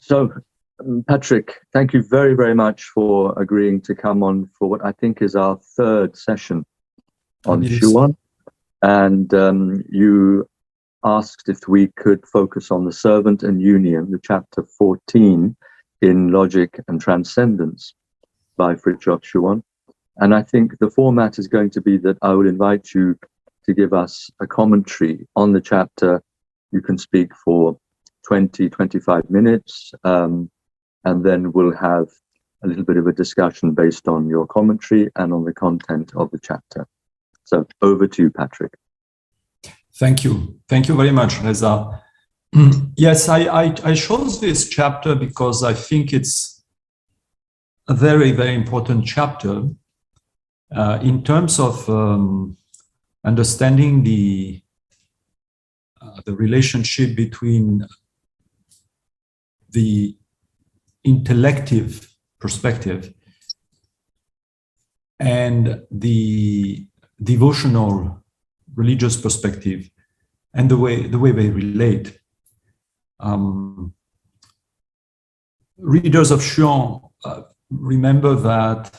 So, Patrick, thank you very, very much for agreeing to come on for what I think is our third session on Schuon. And you asked if we could focus on the servant and union, the chapter 14 in Logic and Transcendence by Frithjof Schuon. And I think the format is going to be that I will invite you to give us a commentary on the chapter. You can speak for 20, 25 minutes, and then we'll have a little bit of a discussion based on your commentary and on the content of the chapter. So over to you, Patrick. Thank you. Thank you very much, Reza. Yes, I chose this chapter because I think it's a very, very important chapter in terms of understanding the relationship between the intellective perspective and the devotional religious perspective and the way they relate. Readers of Schuon remember that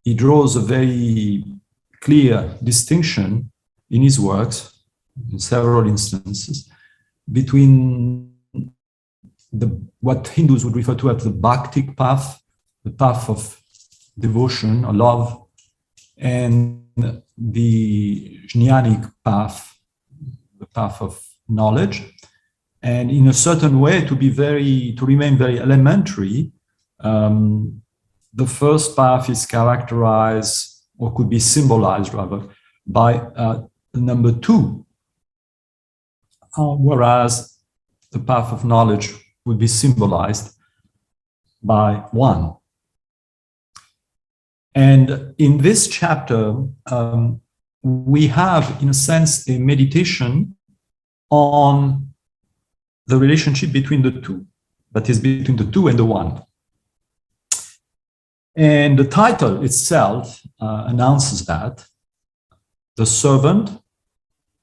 he draws a very clear distinction in his works, in several instances, between what Hindus would refer to as the Bhaktic path, the path of devotion or love, and the Jnanic path, the path of knowledge. And in a certain way, to remain very elementary, the first path is characterized, or could be symbolized rather, by the number 2, whereas the path of knowledge would be symbolized by 1. And in this chapter, we have, in a sense, a meditation on the relationship between the two, that is, between the 2 and the 1. And the title itself announces that the servant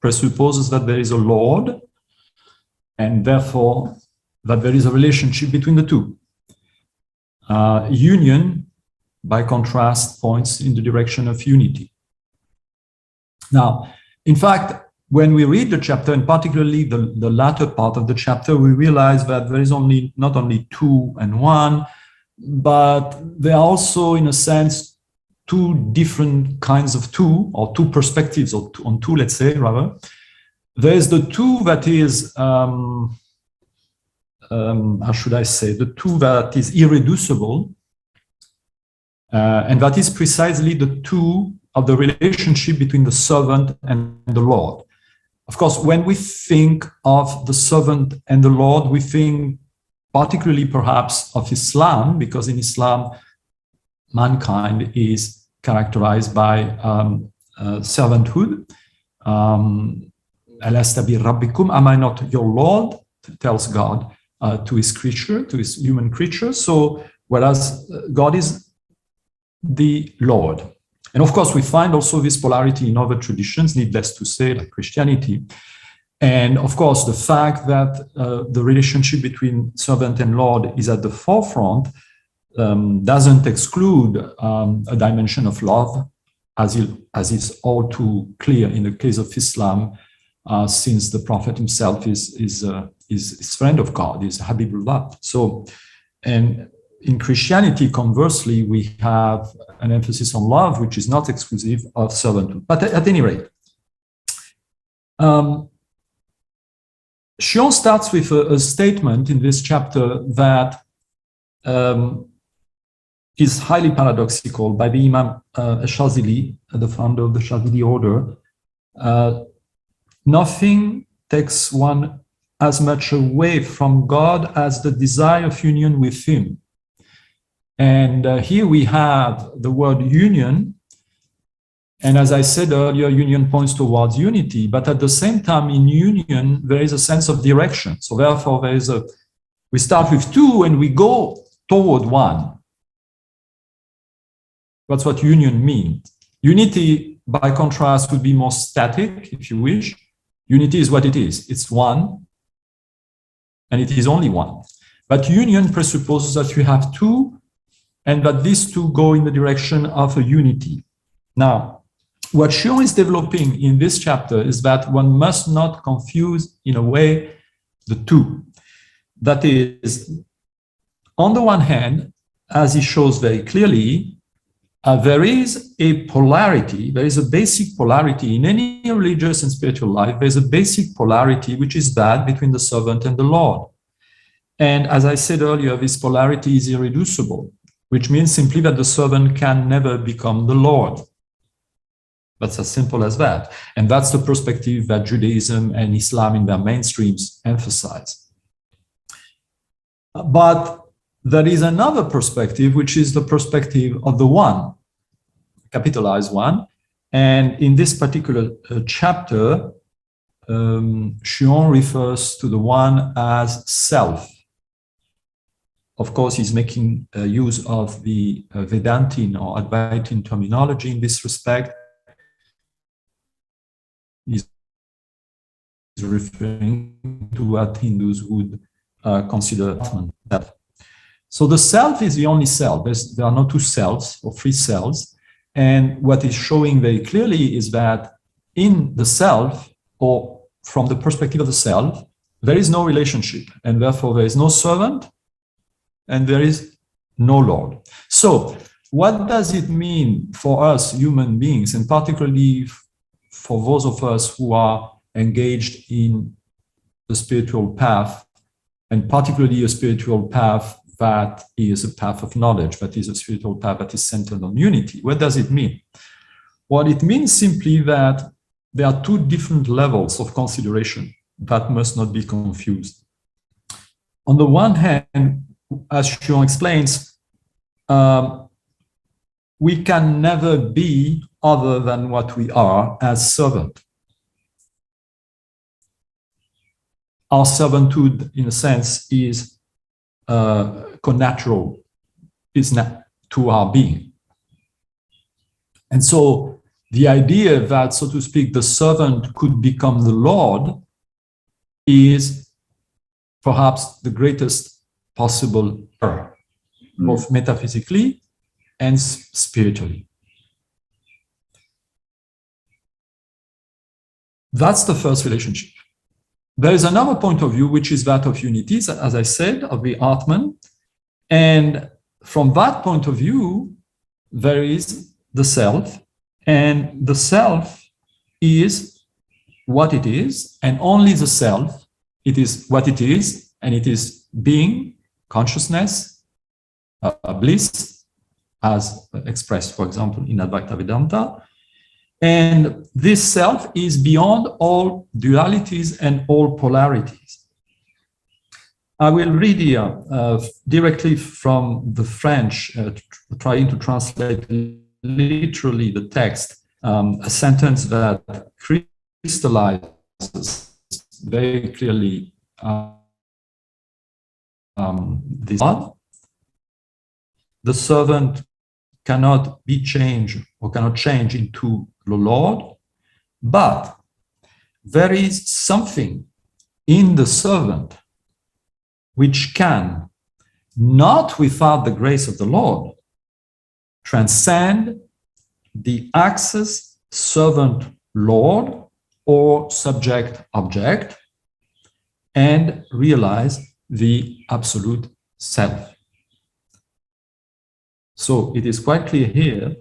presupposes that there is a Lord, and therefore that there is a relationship between the two. Union, by contrast, points in the direction of unity. Now, in fact, when we read the chapter, and particularly the latter part of the chapter, we realize that there is not only 2 and 1, but there are also, in a sense, 2 different kinds of 2, or 2 perspectives on 2, let's say, rather. There is the 2 that is, how should I say, the 2 that is irreducible, and that is precisely the 2 of the relationship between the servant and the Lord. Of course, when we think of the servant and the Lord, we think particularly perhaps of Islam, because in Islam, mankind is characterized by servanthood. Alasta bi rabbikum, am I not your Lord? Tells God to his creature, to his human creature. So, whereas God is the Lord. And of course, we find also this polarity in other traditions, needless to say, like Christianity. And of course, the fact that the relationship between servant and Lord is at the forefront doesn't exclude a dimension of love, as is all too clear in the case of Islam, since the Prophet himself is friend of God, is Habibullah. So, and in Christianity, conversely, we have an emphasis on love, which is not exclusive of servanthood. But at any rate, Schuon starts with a statement in this chapter that is highly paradoxical by the Imam Shazili, the founder of the Shazili order. Nothing takes one as much away from God as the desire of union with him. And here we have the word union. And as I said earlier, union points towards unity, but at the same time, in union, there is a sense of direction. So therefore, we start with 2 and we go toward 1. That's what union means. Unity, by contrast, would be more static, if you wish. Unity is what it is. It's 1, and it is only 1. But union presupposes that you have two, and that these two go in the direction of a unity. Now, what Schuon is developing in this chapter is that one must not confuse, in a way, the two. That is, on the one hand, as he shows very clearly, there is a polarity, there is a basic polarity in any religious and spiritual life. There's a basic polarity, which is that between the servant and the Lord. And as I said earlier, this polarity is irreducible, which means simply that the servant can never become the Lord. That's as simple as that. And that's the perspective that Judaism and Islam in their mainstreams emphasize. But there is another perspective, which is the perspective of the one, capitalized one. And in this particular chapter, Schuon refers to the one as self. Of course, he's making use of the Vedantin or Advaitin terminology in this respect. He's referring to what Hindus would consider that. So the self is the only self. There are no two selves or three selves. And what is showing very clearly is that in the self, or from the perspective of the self, there is no relationship, and therefore there is no servant, and there is no Lord. So what does it mean for us human beings, and particularly for those of us who are engaged in the spiritual path, and particularly a spiritual path that is a path of knowledge, that is a spiritual path that is centered on unity? What does it mean? Well, it means simply that there are two different levels of consideration that must not be confused. On the one hand, as Schuon explains, we can never be other than what we are as servant. Our servanthood, in a sense, is connatural, is to our being. And so the idea that, so to speak, the servant could become the Lord is perhaps the greatest possible error, both metaphysically and spiritually. That's the first relationship. There is another point of view, which is that of unity, as I said, of the Atman. And from that point of view, there is the self, and the self is what it is, and only the self, it is what it is, and it is being, consciousness, bliss, as expressed, for example, in Advaita Vedanta. And this self is beyond all dualities and all polarities. I will read here directly from the French, trying to translate literally the text, a sentence that crystallizes very clearly this one. The servant cannot be changed or cannot change into the Lord, but there is something in the servant which can, not without the grace of the Lord, transcend the axis servant-Lord or subject-object and realize the absolute self. So it is quite clear here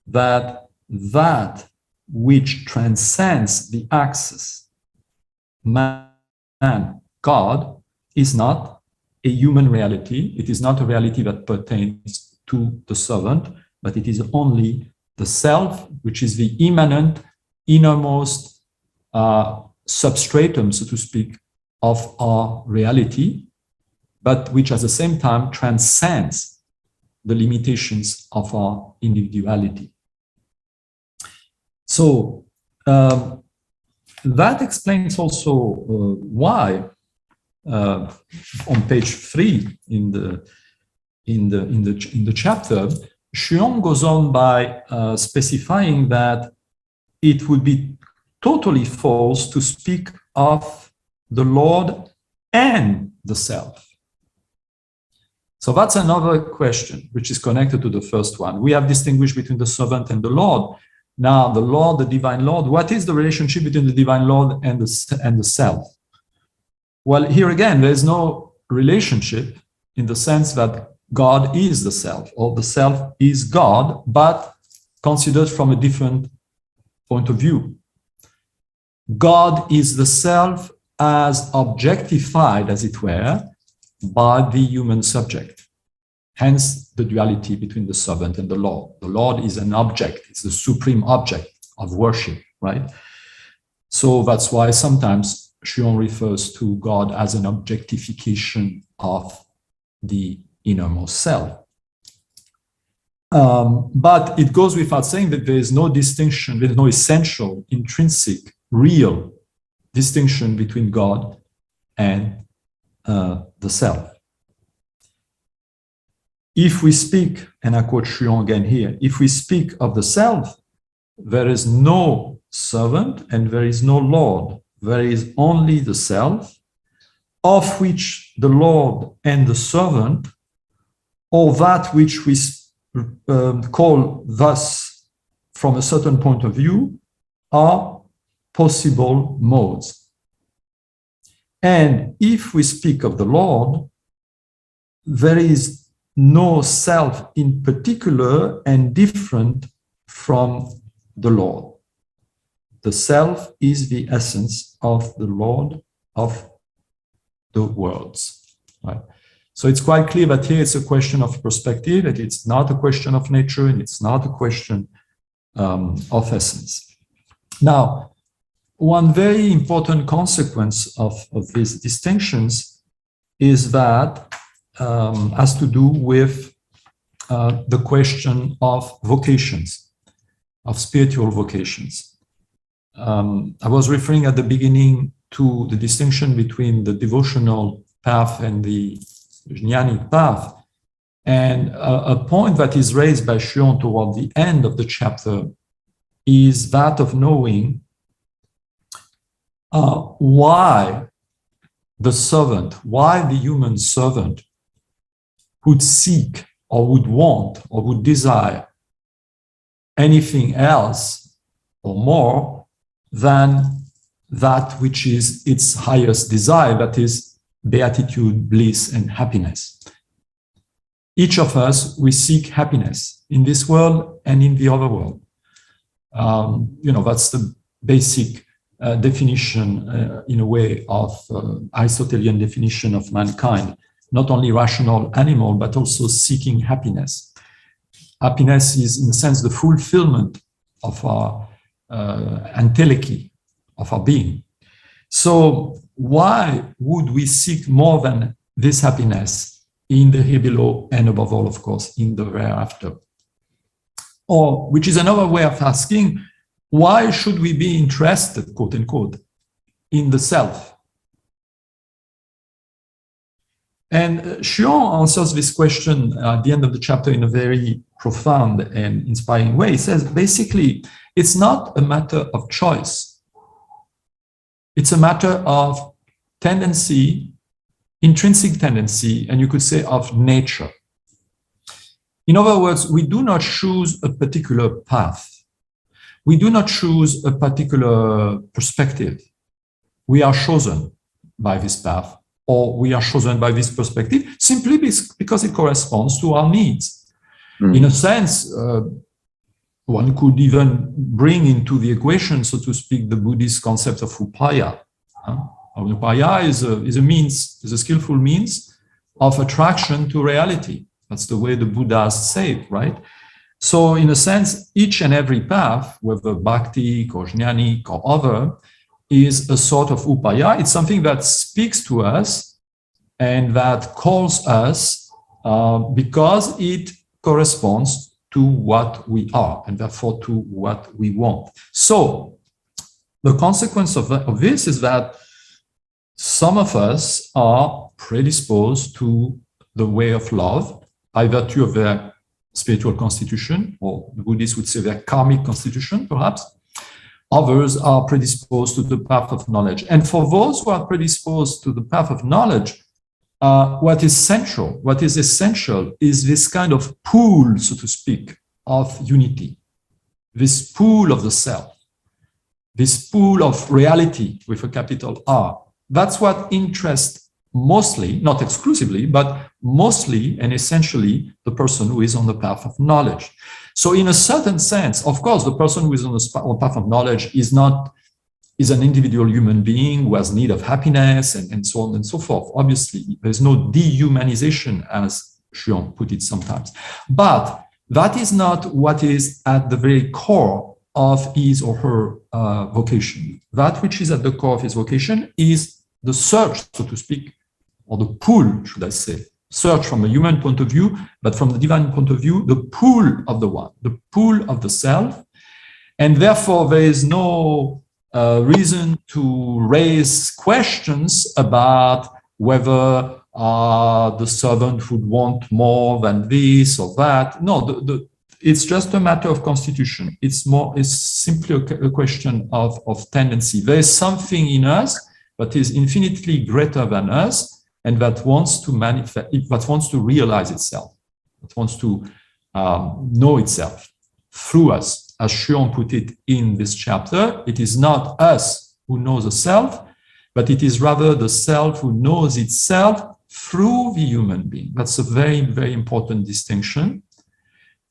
that that which transcends the axis man, God, is not a human reality. It is not a reality that pertains to the servant, but it is only the self, which is the immanent, innermost substratum, so to speak, of our reality, but which at the same time transcends the limitations of our individuality. So that explains also why on page 3 in the chapter, Schuon goes on by specifying that it would be totally false to speak of the Lord and the self. So that's another question which is connected to the first one. We have distinguished between the servant and the Lord. Now, the Lord, the divine Lord, what is the relationship between the divine Lord and the self? Well, here again, there is no relationship in the sense that God is the self, or the self is God, but considered from a different point of view. God is the self as objectified, as it were, by the human subject. Hence the duality between the servant and the Lord. The Lord is an object, it's the supreme object of worship, right? So that's why sometimes Schuon refers to God as an objectification of the innermost self. But it goes without saying that there is no distinction, there is no essential, intrinsic, real distinction between God and the self. If we speak, and I quote Schuon again here, if we speak of the self, there is no servant and there is no Lord. There is only the self, of which the Lord and the servant, or that which we call thus from a certain point of view, are possible modes. And if we speak of the Lord, there is no self in particular and different from the Lord. The self is the essence of the Lord of the worlds. Right? So it's quite clear that here it's a question of perspective, and it's not a question of nature, and it's not a question of essence. Now, one very important consequence of these distinctions is that has to do with the question of vocations, of spiritual vocations. I was referring at the beginning to the distinction between the devotional path and the jnanic path. And a point that is raised by Schuon toward the end of the chapter is that of knowing why the servant, why the human servant would seek or would want or would desire anything else or more than that which is its highest desire, that is beatitude, bliss, and happiness. Each of us, we seek happiness in this world and in the other world. That's the basic definition, in a way, of Aristotelian definition of mankind. Not only rational animal, but also seeking happiness. Happiness is, in a sense, the fulfillment of our entelechy, of our being. So why would we seek more than this happiness in the here below and above all, of course, in the thereafter? Or, which is another way of asking, why should we be interested, quote unquote, in the self? And Schuon answers this question at the end of the chapter in a very profound and inspiring way. He says, basically, it's not a matter of choice. It's a matter of tendency, intrinsic tendency, and you could say of nature. In other words, we do not choose a particular path. We do not choose a particular perspective. We are chosen by this path, or we are chosen by this perspective simply because it corresponds to our needs. In a sense, one could even bring into the equation, so to speak, the Buddhist concept of upaya. Upaya is a means, is a skillful means of attraction to reality. That's the way the Buddhas say it, right? So in a sense, each and every path, whether bhakti or jnanic or other, is a sort of upaya. It's something that speaks to us and that calls us because it corresponds to what we are and therefore to what we want. So the consequence of this is that some of us are predisposed to the way of love by virtue of their spiritual constitution, or the Buddhists would say their karmic constitution, perhaps. Others are predisposed to the path of knowledge. And for those who are predisposed to the path of knowledge, what is central, what is essential is this kind of pool, so to speak, of unity, this pool of the self, this pool of reality with a capital R. That's what interests mostly, not exclusively, but mostly and essentially the person who is on the path of knowledge. So in a certain sense, of course, the person who is on the path of knowledge is an individual human being who has need of happiness and so on and so forth. Obviously, there's no dehumanization, as Schuon put it sometimes. But that is not what is at the very core of his or her vocation. That which is at the core of his vocation is the search, so to speak, or the pull, should I say, search from a human point of view, but from the divine point of view, the pull of the one, the pull of the self. And therefore, there is no reason to raise questions about whether the servant would want more than this or that. No, it's just a matter of constitution. It's simply a question of tendency. There is something in us that is infinitely greater than us, and that wants to manifest, that wants to realize itself, that wants to know itself through us. As Schuon put it in this chapter, it is not us who knows the self, but it is rather the self who knows itself through the human being. That's a very, very important distinction.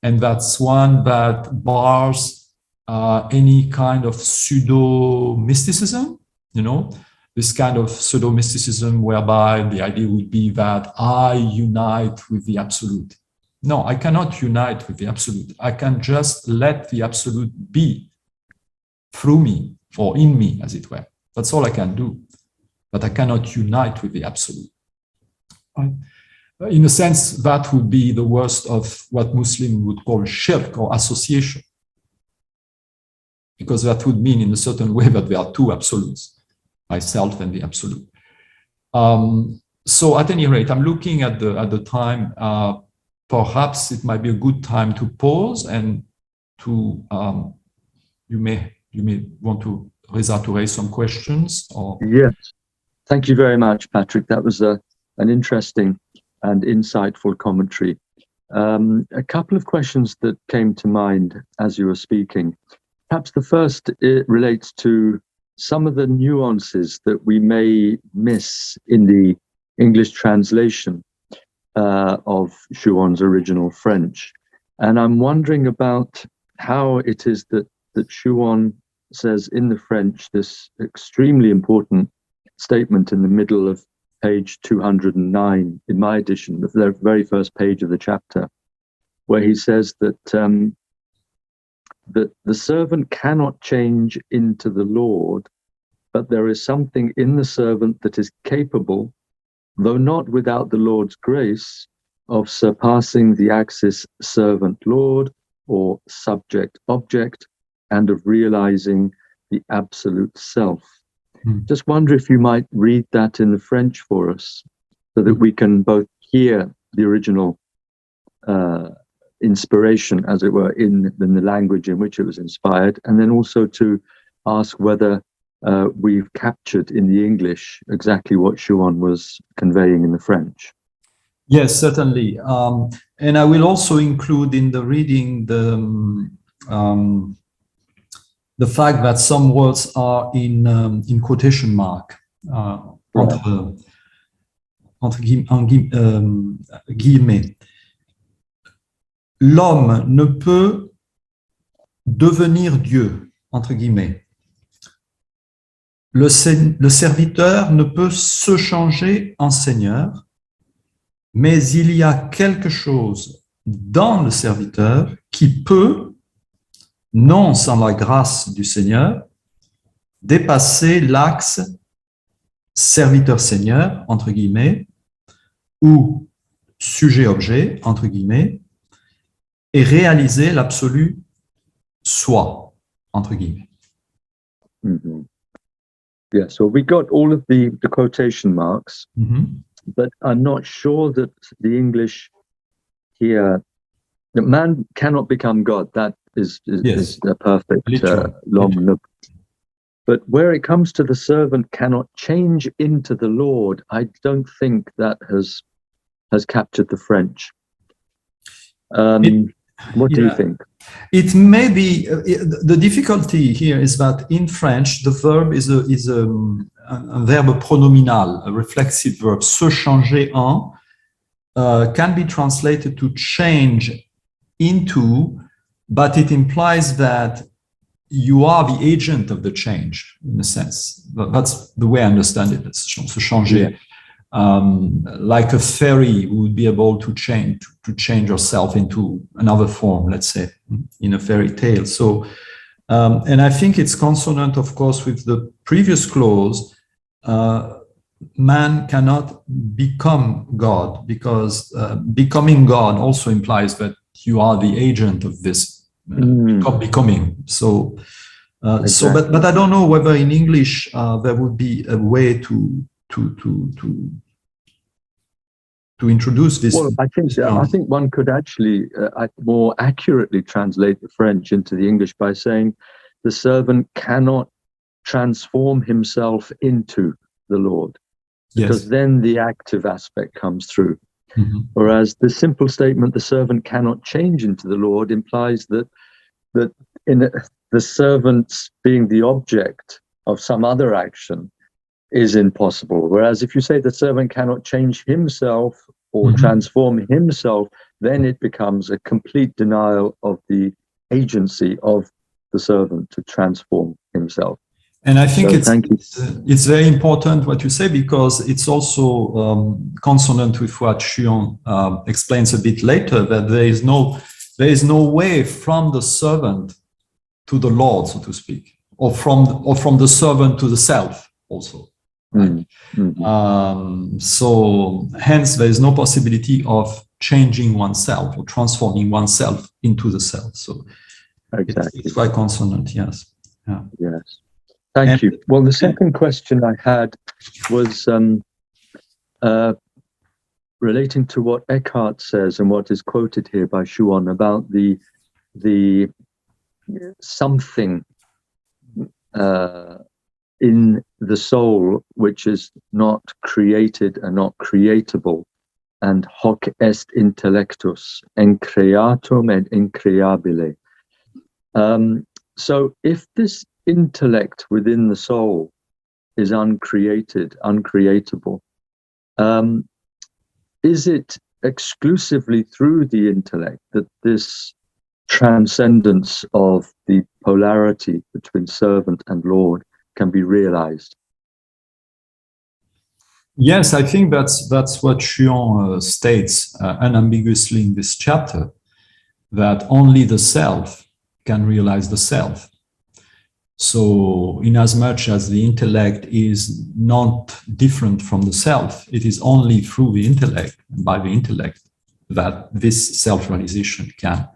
And that's one that bars any kind of pseudo-mysticism, this kind of pseudo-mysticism whereby the idea would be that I unite with the absolute. No, I cannot unite with the absolute. I can just let the absolute be through me or in me, as it were. That's all I can do. But I cannot unite with the absolute. In a sense, that would be the worst of what Muslims would call shirk or association. Because that would mean in a certain way that there are two absolutes, myself and the absolute. So at any rate, I'm looking at the time. Perhaps it might be a good time to pause and to you may want to Reza to raise some questions. Or yes, thank you very much, Patrick. That was an interesting and insightful commentary. A couple of questions that came to mind as you were speaking. Perhaps the first relates to some of the nuances that we may miss in the English translation of Schuon's original French. And I'm wondering about how it is that Schuon says in the French this extremely important statement in the middle of page 209 in my edition, the very first page of the chapter, where he says that that the servant cannot change into the Lord, but there is something in the servant that is capable, though not without the Lord's grace, of surpassing the axis servant-Lord or subject-object, and of realizing the absolute self. Just wonder if you might read that in the French for us, so that we can both hear the original inspiration, as it were, in the language in which it was inspired, and then also to ask whether we've captured in the English exactly what Schuon was conveying in the French. Yes, certainly. And I will also include in the reading the fact that some words are in quotation mark, entre guillemets. L'homme ne peut devenir Dieu, entre guillemets. Le serviteur ne peut se changer en Seigneur, mais il y a quelque chose dans le serviteur qui peut, non sans la grâce du Seigneur, dépasser l'axe serviteur-Seigneur, entre guillemets, ou sujet-objet, entre guillemets, et réaliser l'absolu soi, entre guillemets. Mm-hmm. Yeah, so we got all of the quotation marks, but I'm not sure that the English here, that man cannot become God. That is a perfect long look. But where it comes to the servant cannot change into the Lord, I don't think that has captured the French. What do you think? It may be. The difficulty here is that in French, the verb is a verb pronominal, a reflexive verb. Se changer en can be translated to change into, but it implies that you are the agent of the change, in a sense. That's the way I understand it. It's se changer. Yeah. Like a fairy would be able to change yourself into another form, let's say, in a fairy tale. So, and I think it's consonant, of course, with the previous clause. Man cannot become God, because becoming God also implies that you are the agent of this becoming. So, exactly. But I don't know whether in English there would be a way to introduce this. Well, I think one could actually more accurately translate the French into the English by saying the servant cannot transform himself into the Lord, because then the active aspect comes through. Mm-hmm. Whereas the simple statement, the servant cannot change into the Lord, implies that in the servant's being the object of some other action is impossible. Whereas if you say the servant cannot change himself or transform himself, then it becomes a complete denial of the agency of the servant to transform himself. And I think it's very important what you say, because it's also consonant with what Schuon explains a bit later, that there is no way from the servant to the Lord, so to speak, or from the servant to the self also. Right? So hence there is no possibility of changing oneself or transforming oneself into the self. So exactly. It's quite consonant, yes. Yeah. Yes. Thank you. Well, the second question I had was relating to what Eckhart says and what is quoted here by Schuon about the something in the soul which is not created and not creatable, and hoc est intellectus, encreatum et increabile. So if this intellect within the soul is uncreated, uncreatable, is it exclusively through the intellect that this transcendence of the polarity between servant and Lord can be realized? Yes, I think that's what Schuon states unambiguously in this chapter, that only the self can realize the self. So in as much as the intellect is not different from the self, it is only through the intellect and by the intellect that this self-realization can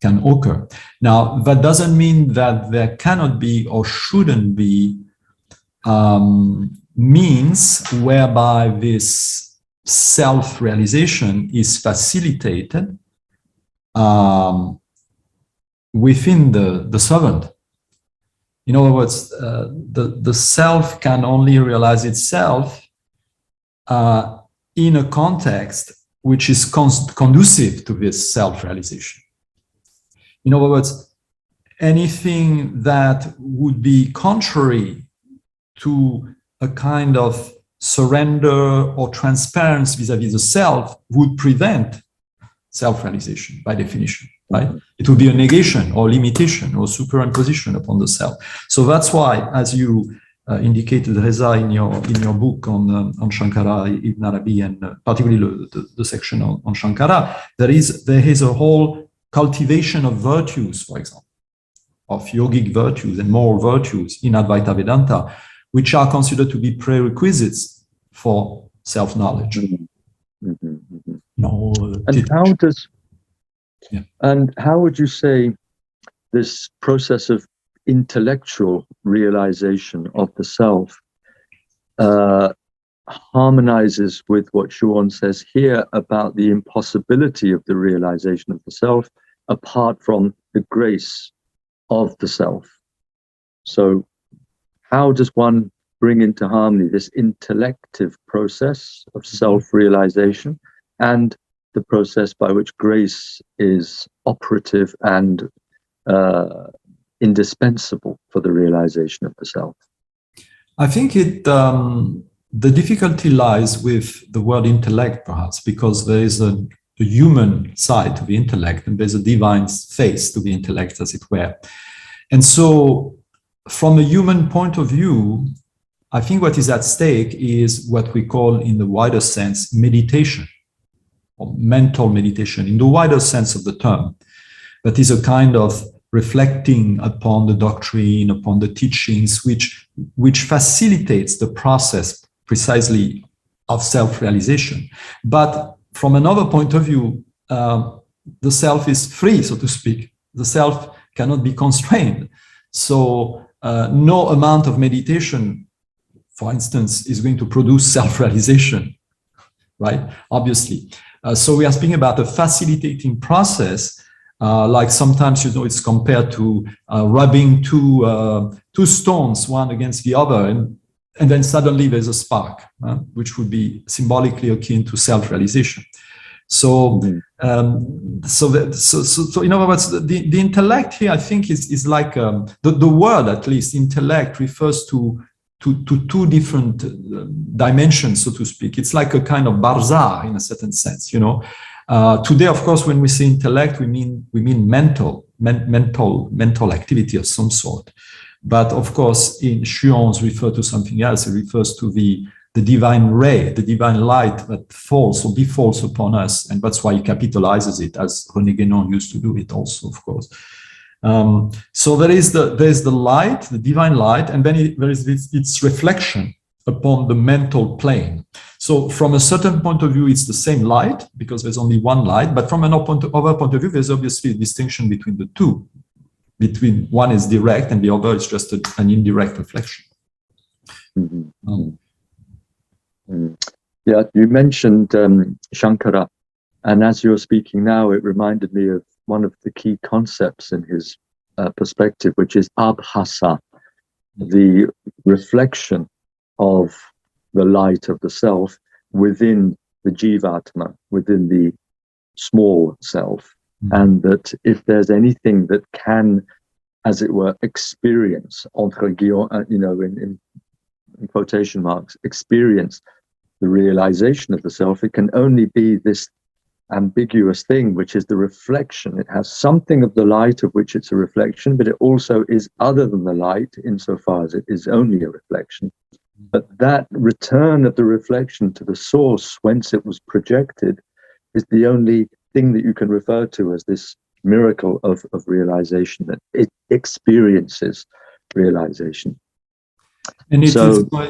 occur. Now, that doesn't mean that there cannot be or shouldn't be means whereby this self-realization is facilitated within the servant. In other words, the self can only realize itself in a context which is conducive to this self-realization. In other words, anything that would be contrary to a kind of surrender or transparency vis-à-vis the self would prevent self-realization by definition, right? It would be a negation or limitation or superimposition upon the self. So that's why, as you indicated, Reza, in your book on Shankara, Ibn Arabi, and particularly the section on Shankara, there is a whole cultivation of virtues, for example, of yogic virtues and moral virtues in Advaita Vedanta, which are considered to be prerequisites for self-knowledge. No, and how would you say this process of intellectual realization of the self harmonizes with what Schuon says here about the impossibility of the realization of the self apart from the grace of the self? So how does one bring into harmony this intellective process of self-realization and the process by which grace is operative and indispensable for the realization of the self? I think the difficulty lies with the word intellect, perhaps, because there is a human side to the intellect and there's a divine face to the intellect, as it were. And so from a human point of view, I think what is at stake is what we call, in the wider sense, meditation, or mental meditation, in the wider sense of the term. That is a kind of reflecting upon the doctrine, upon the teachings, which facilitates the process precisely of self-realization. But from another point of view, the self is free, so to speak. The self cannot be constrained. So no amount of meditation, for instance, is going to produce self-realization, right? Obviously. So we are speaking about a facilitating process, like sometimes, it's compared to rubbing two stones, one against the other, and then suddenly there's a spark, which would be symbolically akin to self-realization. So, so in other words, the intellect here, I think, is like the word, at least, intellect, refers to two different dimensions, so to speak. It's like a kind of barzar in a certain sense, Today, of course, when we say intellect, we mean mental activity of some sort. But of course, in Schuon's refer to something else. It refers to the divine ray, the divine light that falls or befalls upon us, and that's why he capitalizes it, as René Guénon used to do it also, of course. So there's the light, the divine light, and then there is its reflection upon the mental plane. So from a certain point of view, it's the same light, because there's only one light, but from another point of view, there's obviously a distinction between the two. Between one is direct and the other is just an indirect reflection. Yeah, you mentioned Shankara, and as you're speaking now, it reminded me of one of the key concepts in his perspective, which is abhasa, the reflection of the light of the self within the jivatma, within the small self. And that if there's anything that can, as it were, experience, entre guillemets, in quotation marks, experience the realization of the self, it can only be this ambiguous thing, which is the reflection. It has something of the light of which it's a reflection, but it also is other than the light insofar as it is only a reflection. But that return of the reflection to the source whence it was projected is the only thing that you can refer to as this miracle of realization, that it experiences realization. And it is why,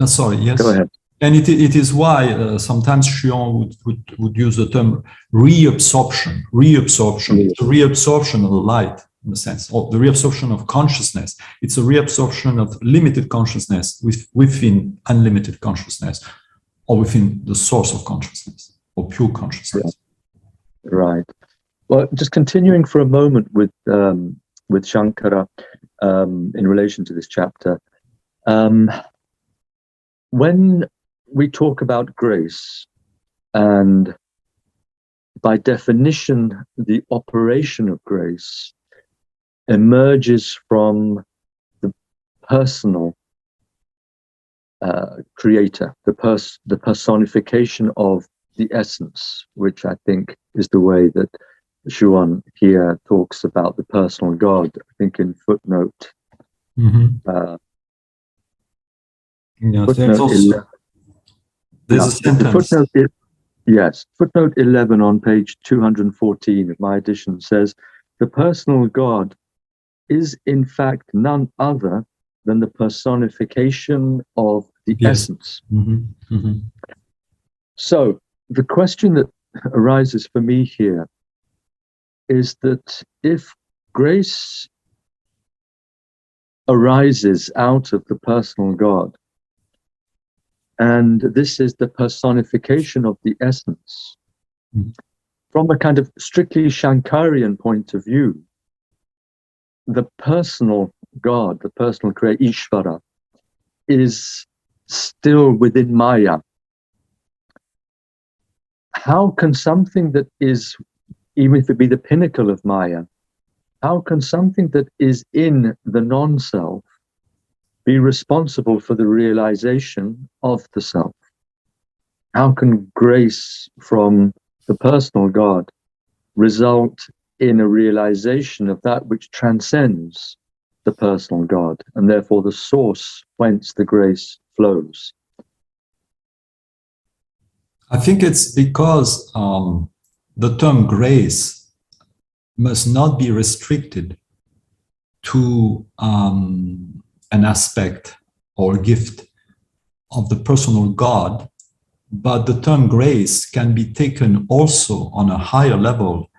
sorry, yes. Go ahead. And it is why sometimes Schuon would use the term reabsorption. Reabsorption. It's a reabsorption of the light, in a sense, or the reabsorption of consciousness. It's a reabsorption of limited consciousness within unlimited consciousness, or within the source of consciousness, or pure consciousness. Right. Well, just continuing for a moment with Shankara in relation to this chapter. When we talk about grace, and by definition, the operation of grace emerges from the personal creator, the personification of the essence, which I think is the way that Schuon here talks about the personal God. I think in footnote. There's a sentence. Footnote 11 on page 214 of my edition says, the personal God is in fact none other than the personification of the essence. So the question that arises for me here is that if grace arises out of the personal God, and this is the personification of the essence, from a kind of strictly Shankarian point of view, the personal God, the personal creator, Ishvara, is still within Maya, how can something that is, even if it be the pinnacle of Maya, how can something that is in the non-self be responsible for the realization of the self? How can grace from the personal God result in a realization of that which transcends the personal God, and therefore the source whence the grace flows? I think it's because the term grace must not be restricted to an aspect or gift of the personal God, but the term grace can be taken also on a higher level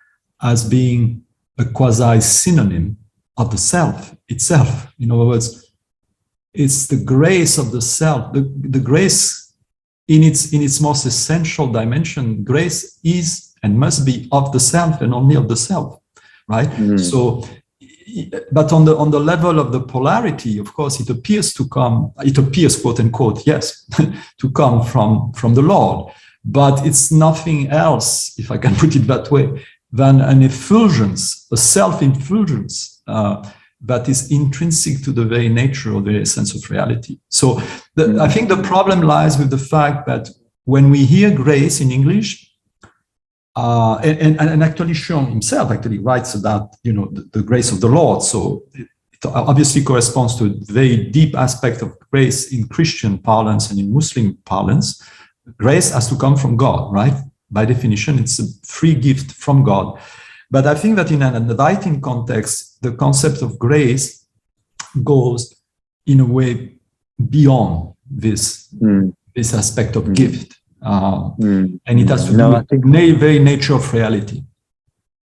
as being a quasi-synonym of the self itself. In other words, it's the grace of the self, the grace in its most essential dimension. Grace is and must be of the self and only of the self, right? So, but on the level of the polarity, of course, it appears, quote unquote, yes, to come from the Lord, but it's nothing else, if I can put it that way, than an effulgence, a self-effulgence that is intrinsic to the very nature of the essence of reality. So I think the problem lies with the fact that when we hear grace in English, and actually Schuon himself actually writes about, the grace of the Lord. So it obviously corresponds to a very deep aspect of grace in Christian parlance and in Muslim parlance. Grace has to come from God, right? By definition, it's a free gift from God. But I think that in an Advaitin context, the concept of grace goes in a way beyond this aspect of gift. And it has to do with the very nature of reality.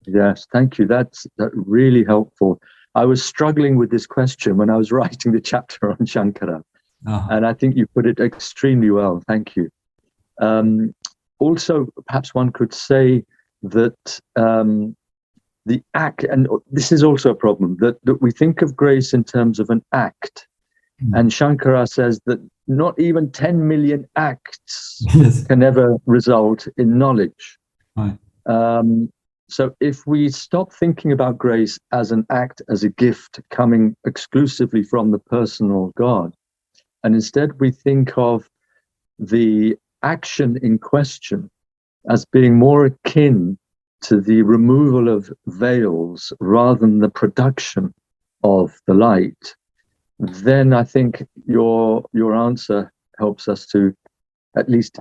Yes, thank you. That's really helpful. I was struggling with this question when I was writing the chapter on Shankara. And I think you put it extremely well. Thank you. Also, perhaps one could say that the act, and this is also a problem, that we think of grace in terms of an act. And Shankara says that not even 10 million acts can ever result in knowledge. Right. So if we stop thinking about grace as an act, as a gift coming exclusively from the personal God, and instead we think of the action in question as being more akin to the removal of veils rather than the production of the light, then I think your answer helps us to at least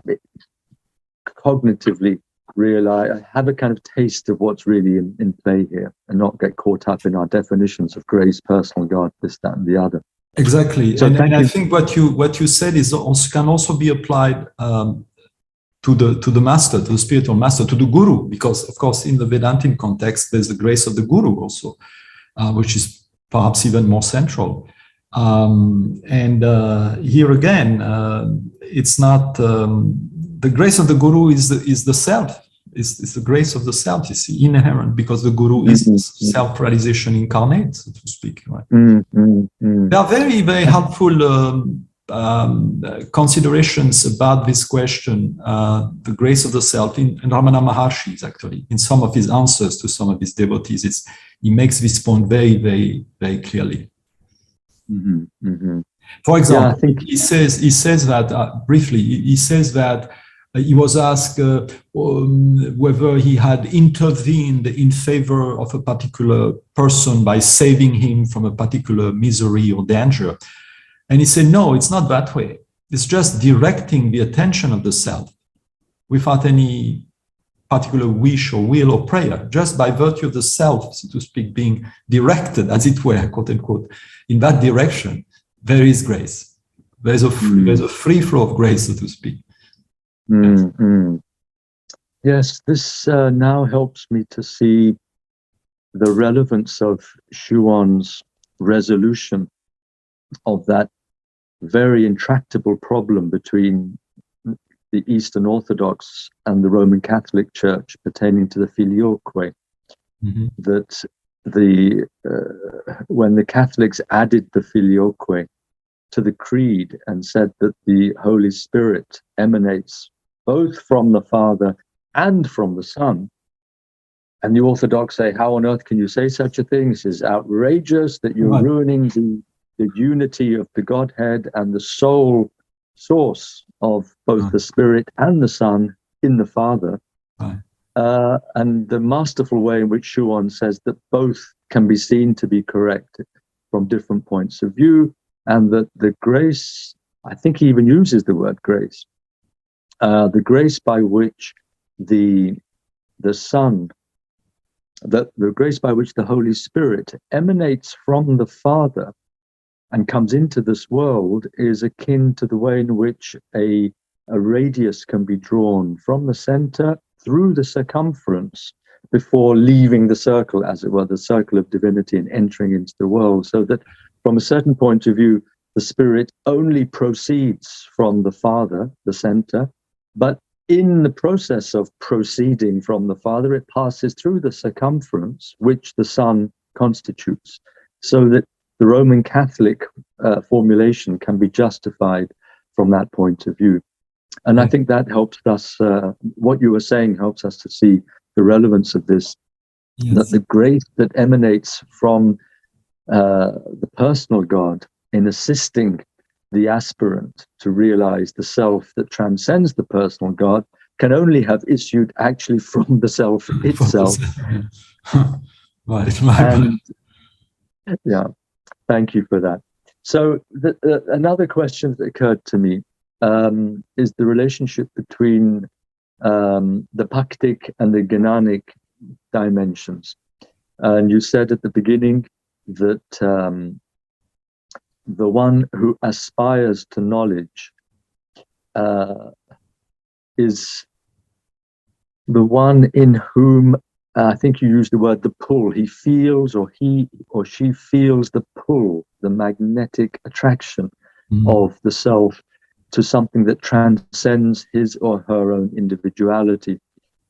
cognitively realize, have a kind of taste of what's really in play here, and not get caught up in our definitions of grace, personal God, this, that, and the other. Exactly. So and I think what you said is also, can also be applied to the master, to the spiritual master, to the guru, because of course in the Vedantin context there's the grace of the guru also, which is perhaps even more central. Here again, it's not the grace of the guru is the self. Is the grace of the self is inherent, because the guru is self-realization incarnate, so to speak. Right? There are very, very helpful considerations about this question, the grace of the self, in Ramana Maharshi's actually, in some of his answers to some of his devotees. He makes this point very, very, very clearly. For example, he says that briefly. He says that he was asked whether he had intervened in favor of a particular person by saving him from a particular misery or danger. And he said, no, it's not that way. It's just directing the attention of the self without any particular wish or will or prayer, just by virtue of the self, so to speak, being directed, as it were, quote unquote, in that direction. There is grace. There's a free flow of grace, so to speak. Yes, this now helps me to see the relevance of Schuon's resolution of that very intractable problem between the Eastern Orthodox and the Roman Catholic Church pertaining to the filioque, that when the Catholics added the filioque to the creed and said that the Holy Spirit emanates both from the Father and from the Son, and the Orthodox say, how on earth can you say such a thing? This is outrageous, that you're ruining the unity of the Godhead and the sole source of both the Spirit and the Son in the Father. And the masterful way in which Schuon says that both can be seen to be correct from different points of view, and that the grace, I think he even uses the word grace, the grace by which the Son, the grace by which the Holy Spirit emanates from the Father and comes into this world, is akin to the way in which a radius can be drawn from the center through the circumference before leaving the circle, as it were, the circle of divinity, and entering into the world. So that from a certain point of view, the Spirit only proceeds from the Father, the center, but in the process of proceeding from the Father, it passes through the circumference, which the Son constitutes, so that the Roman Catholic formulation can be justified from that point of view. And I think that helps us, what you were saying helps us to see the relevance of this, that the grace that emanates from the personal God in assisting the aspirant to realize the self that transcends the personal God can only have issued actually from the self itself. And, yeah, thank you for that. So another question that occurred to me is the relationship between the Bhaktic and the Gnanic dimensions. And you said at the beginning that the one who aspires to knowledge is the one in whom, I think you used the word the pull, he feels, or he or she feels the pull, the magnetic attraction of the self to something that transcends his or her own individuality.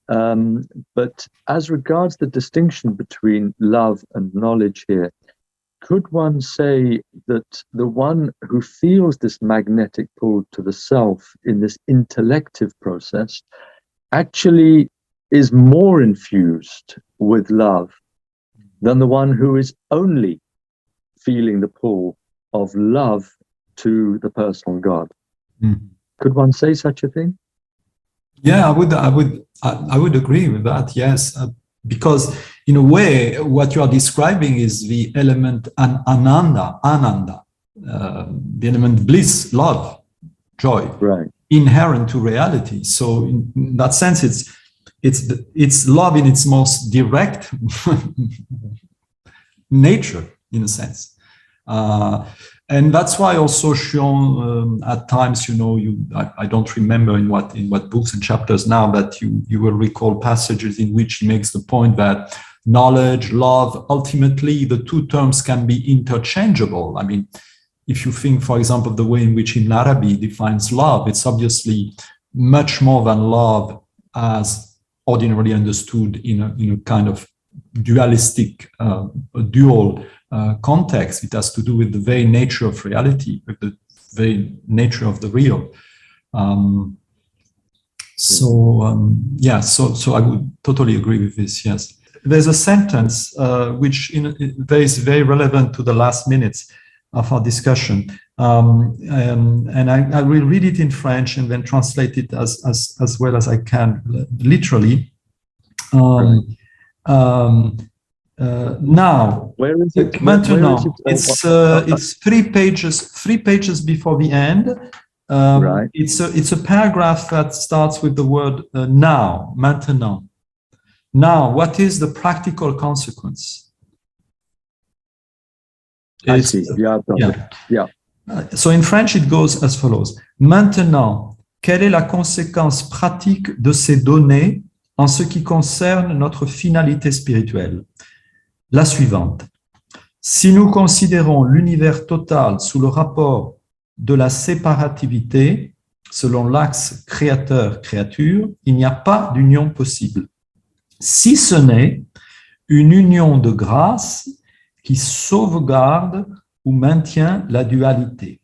But as regards the distinction between love and knowledge here, could one say that the one who feels this magnetic pull to the self in this intellective process actually is more infused with love than the one who is only feeling the pull of love to the personal God? Could one say such a thing? Yeah, I would agree with that. Yes, because in a way, what you are describing is the element ananda, the element bliss, love, joy, right, inherent to reality. So in that sense, it's love in its most direct nature, in a sense. And that's why also Schuon, at times, I don't remember in what books and chapters now, but you will recall passages in which he makes the point that knowledge, love, ultimately the two terms can be interchangeable. I mean, if you think, for example, the way in which Ibn Arabi defines love, it's obviously much more than love as ordinarily understood in a kind of dualistic, dual context. It has to do with the very nature of reality, with the very nature of the real. So I would totally agree with this. Yes, there's a sentence which is very relevant to the last minutes of our discussion, and I will read it in French and then translate it as well as I can, literally. Now, where is it? Maintenant, it's 3 pages before the end. Right. It's a paragraph that starts with the word now, maintenant. Now, what is the practical consequence? I see. Yeah. So in French, it goes as follows. Maintenant, quelle est la conséquence pratique de ces données en ce qui concerne notre finalité spirituelle? La suivante. Si nous considérons l'univers total sous le rapport de la séparativité, selon l'axe créateur-créature, il n'y a pas d'union possible, si ce n'est une union de grâce qui sauvegarde ou maintient la dualité.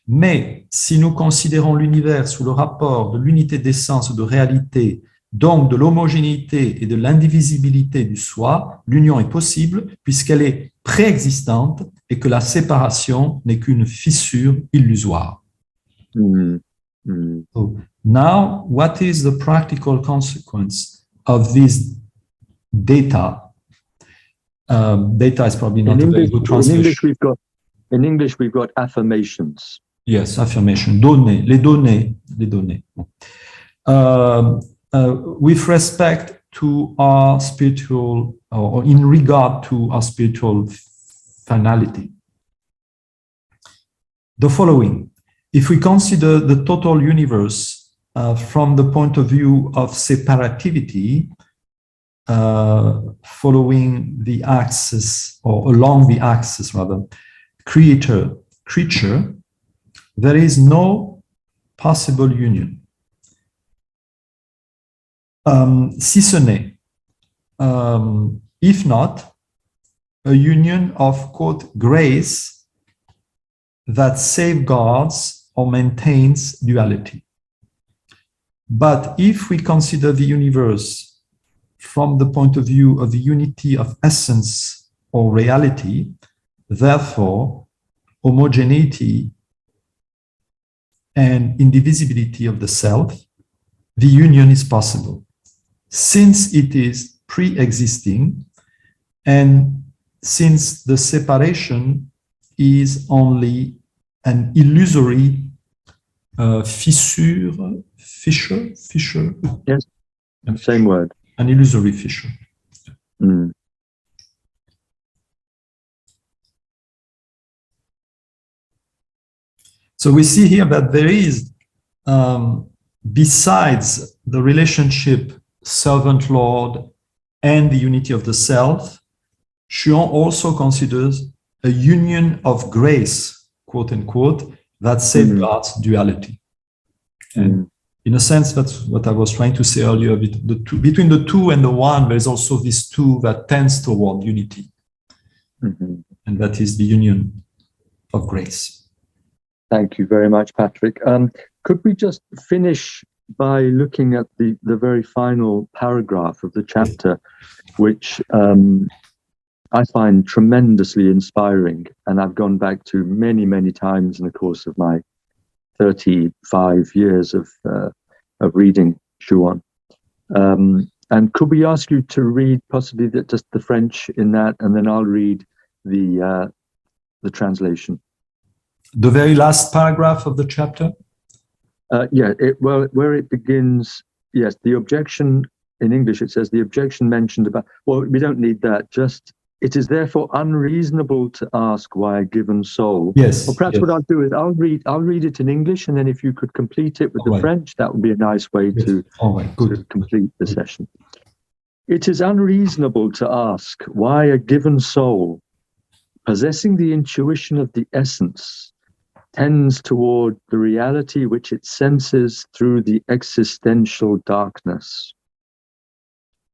Mais si nous considérons l'univers sous le rapport de l'unité d'essence ou de réalité, donc de l'homogénéité et de l'indivisibilité du soi, l'union est possible puisqu'elle est préexistante et que la séparation n'est qu'une fissure illusoire. So, now, what is the practical consequence of this data? Data is probably not a very good translation. In English, we've got affirmations. Yes, affirmation. Données, les données. With respect to our spiritual, or in regard to our spiritual finality. The following: if we consider the total universe from the point of view of separativity, following the axis, or along the axis rather, creature, there is no possible union. Si ce n'est, if not, a union of, quote, grace that safeguards or maintains duality. But if we consider the universe from the point of view of the unity of essence or reality, therefore, homogeneity and indivisibility of the self, the union is possible, since it is pre-existing and since the separation is only an illusory fissure. Yes, same word. An illusory fissure. So we see here that there is, besides the relationship servant-lord and the unity of the self, Schuon also considers a union of grace, quote unquote, that safeguards duality. And in a sense, that's what I was trying to say earlier. Between the two and the one, there's also this two that tends toward unity. And that is the union of grace. Thank you very much, Patrick. Could we just finish by looking at the very final paragraph of the chapter, which I find tremendously inspiring, and I've gone back to many, many times in the course of my 35 years of reading Schuon. And could we ask you to read possibly just the French in that, and then I'll read the translation. The very last paragraph of the chapter? Where it begins, yes, the objection, in English it says, the objection mentioned about, well, we don't need that, just, it is therefore unreasonable to ask why a given soul. Yes. Or perhaps what I'll do is I'll read it in English, and then if you could complete it with the French, that would be a nice way to complete the session. It is unreasonable to ask why a given soul, possessing the intuition of the essence, tends toward the reality which it senses through the existential darkness.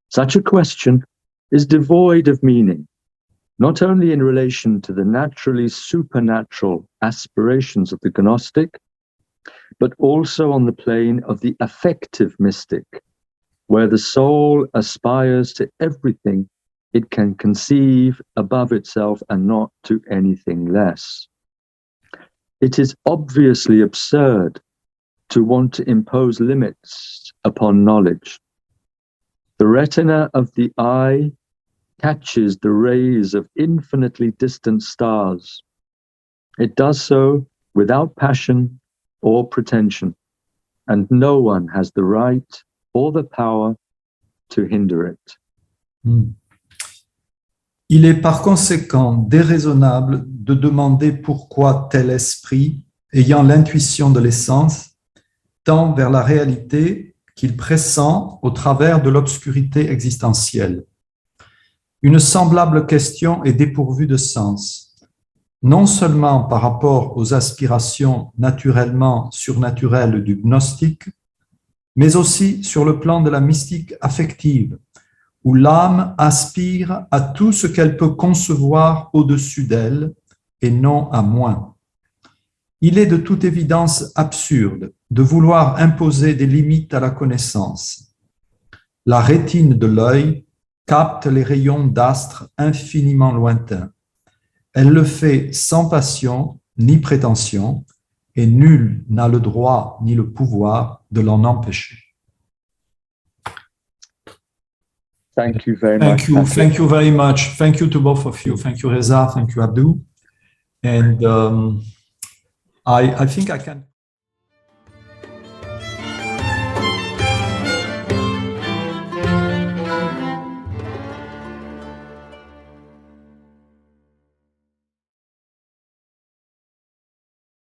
Such a question is devoid of meaning, not only in relation to the naturally supernatural aspirations of the Gnostic, but also on the plane of the affective mystic, where the soul aspires to everything it can conceive above itself and not to anything less. It is obviously absurd to want to impose limits upon knowledge. The retina of the eye catches the rays of infinitely distant stars. It does so without passion or pretension, and no one has the right or the power to hinder it. Il est par conséquent déraisonnable de demander pourquoi tel esprit, ayant l'intuition de l'essence, tend vers la réalité qu'il pressent au travers de l'obscurité existentielle. Une semblable question est dépourvue de sens, non seulement par rapport aux aspirations naturellement surnaturelles du gnostique, mais aussi sur le plan de la mystique affective, où l'âme aspire à tout ce qu'elle peut concevoir au-dessus d'elle et non à moins. Il est de toute évidence absurde de vouloir imposer des limites à la connaissance. La rétine de l'œil capte les rayons d'astres infiniment lointains. Elle le fait sans passion ni prétention, et nul n'a le droit ni le pouvoir de l'en empêcher. Thank you very much. Thank you very much. Thank you to both of you. Thank you, Reza. Thank you, Abdou. And I think I can.